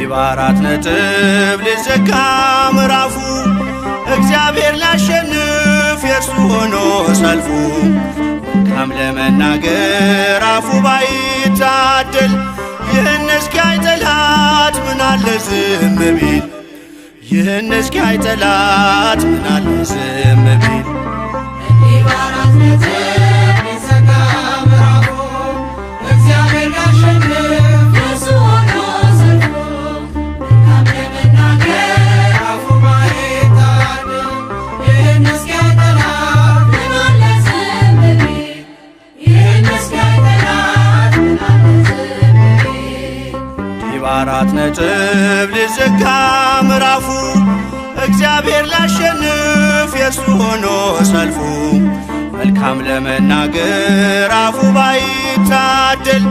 በአራት ነጥብ ሊዘጋ ምዕራፉ እግዚአብሔር ሊያሸንፍ የእርሱ ሆኖ ሰልፉ መልካም ለመናገር አፉ ባይታደል ይህን እስኪያይ ጠላት ምናለ ዝም ቢል ይህን እስኪያይ ጠላት ምናለ ዝም ቢል በአራት ነጥብ ሊዘጋ ምዕራፉ እግዚአብሔር ሊያሸንፍ የእርሱ ሆኖ ሰልፉ መልካም ለመናገር አፉ ባይታደል ይህን እስኪያይ ጠላት ምናለ ዝም ቢል ይህን እስኪያይ ጠላት ምናለ ዝም ቢል በአራት ነጥብ ሊዘጋ ምዕራፉ እግዚአብሔር ሊያሸንፍ የእርሱ ሆኖ ሰልፉ መልካም ለመናገር አፉ ባይታደል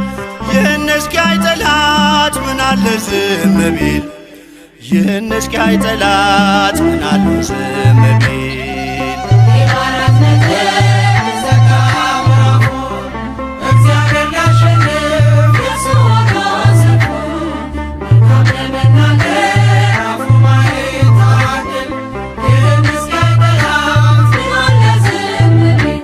ይህን እስኪያይ ጠላት ምናለ ዝም ቢል ይህን እስኪያይ ጠላት ምናለ ዝም ቢል በአራት ነጥብ ሊዘጋ ምዕራፉ እግዚአብሔር ሊያሸንፍ የእርሱ ሆኖ ሰልፉ መልካም ለመናገር አፉ ባይታደል ይህን እስኪያይ ጠላት ምናለ ዝም ቢል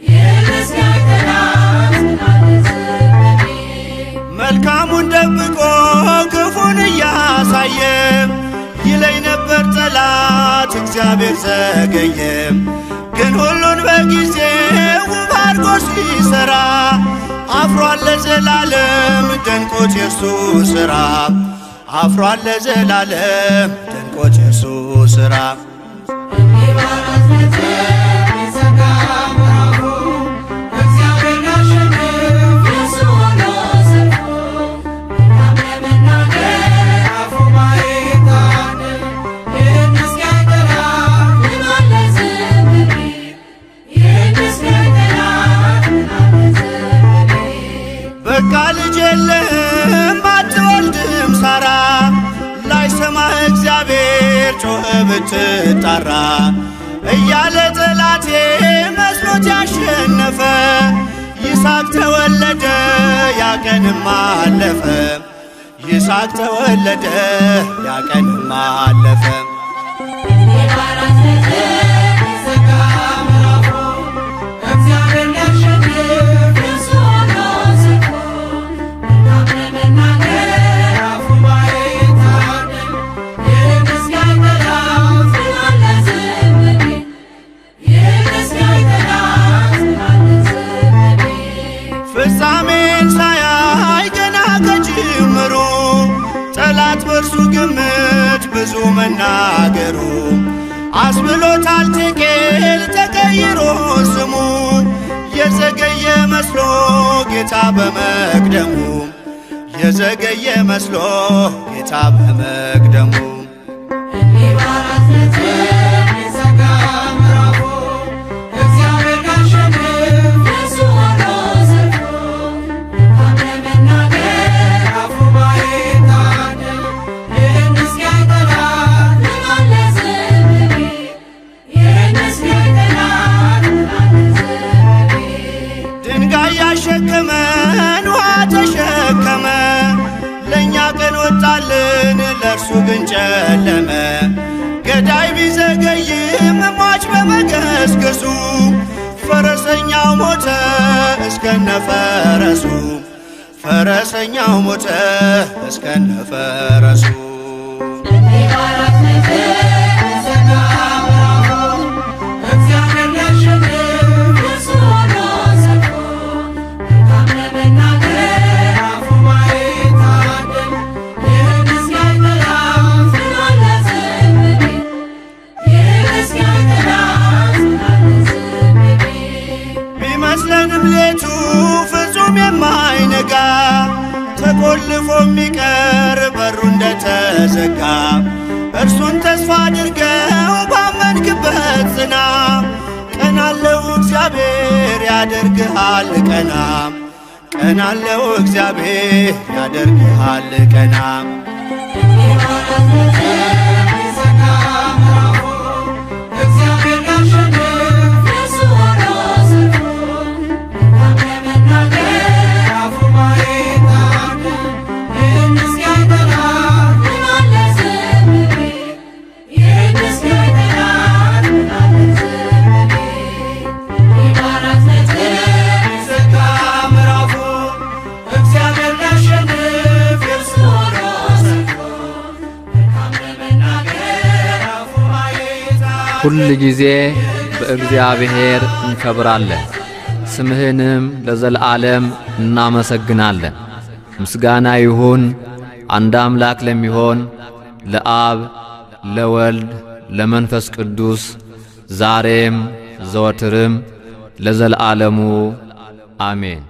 ይህን እስኪያይ ጠላት ምናለ ዝም ቢል መልካሙን ደብቆ ክፉን እያሳየ ይለኝ ነበር ጠላት እግዚአብሔር ዘገየ ግን ሁሉን በጊዜው ውብ አድርጎ ሲሰራ አፍሯል ለዘላለም ደንቆት የእርሱ ሥራ አፍሯል ለዘላለም ደንቆት የእርሱ ሥራ በአራት ነጥብ ሊዘጋ ምዕራፉ እግዚአብሔር ሊያሸንፍ የእርሱ ሆኖ ሰልፉ መልካም ለመናገር አፉ ባይታደል ይህን እስኪያይ ጠላት ምናለ ዝም ቢል ይህን እስኪያይ ጠላት ምናለ ዝም ቢል በቃ ልጅ የለህም አትወልድም ሳራ ላይሰማህ እግዚአብሔር ጮኸ ብትጣራ እያለ ጠላቴ መስሎት ያሸነፈ ይስሐቅ ተወለደ ያቀንም አለፈ ይስሐቅ ተወለደ ያቀንም አለፈ በአራት ነጥብ ሊዘጋ ምዕራፉ እግዚአብሔር ሊያሸንፍ የእርሱ ሆኖ ሰልፉ መልካም ለመናገር አፉ ባይታደል ይህን እስኪያይ ጠላት ምናለ ዝም ቢል ይህን እስኪያይ ጠላት ምናለ ዝም ቢል ፍጻሜን ሳያይ ገና ከጅምሩ ጠላት በእርሱ ግምት ብዙ መናገሩ አስብሎታል ቴቄል ተቀይሮ ስሙ የዘገየ መስሎ ጌታ በመቅደሙ የዘገየ መስሎ ጌታ በመቅደሙ በአራት ነጥብ ሊዘጋ ምዕራፉ እግዚአብሔር ሊያሸንፍ የእርሱ ሆኖ ሰልፉ መልካም ለመናገር አፉ ባይታደል ይህን እስኪያይ ጠላት ምናለ ዝም ቢል ይህን እስኪያይ ጠላት ምናለ ዝም ቢል ድንጋይ ያሸከመን ውሃ ተሸከመ ለእኛ ቀን ወጣልን ለእርሱ ግን ጨለመ ገዳይ ቢዘገይም ሟች በመገስገሱ ፈረሰኛው ሞተ እስከነ ፈረሱ ፈረሰኛው ሞተ እስከነ ፈረሱ በአራት ነጥብ ሊዘጋ ምዕራፉ እግዚአብሔር ሊያሸንፍ የእርሱ ሆኖ ሰልፉ መልካም ለመናገር አፉ ባይታደል ይህን እስኪያይ ጠላት ምናለ ዝም ቢል ይህን እስኪያይ ጠላት ምናለ ዝም ቢል ቢመስለንም ሌቱ ፍጹም የማይነጋ ተቆልፎ የሚቀር በሩ እንደተዘጋ እርሱን ተስፋ አድርገው ባመንክበት ጽና ቀናለው እግዚአብሔር ያደርግሃል ቀና ቀናለው እግዚአብሔር ያደርግሃል ቀና በአራት ነጥብ ሊዘጋ ምዕራፉ እግዚአብሔር ሊያሸንፍ የእርሱ ሆኖ ሰልፉ መልካም ለመናገር አፉ ባይታደል ይህን እስኪያይ ጠላት ሁል ጊዜ በእግዚአብሔር እንከብራለን፣ ስምህንም ለዘለዓለም እናመሰግናለን። ምስጋና ይሁን አንድ አምላክ ለሚሆን ለአብ ለወልድ ለመንፈስ ቅዱስ ዛሬም ዘወትርም ለዘለዓለሙ አሜን።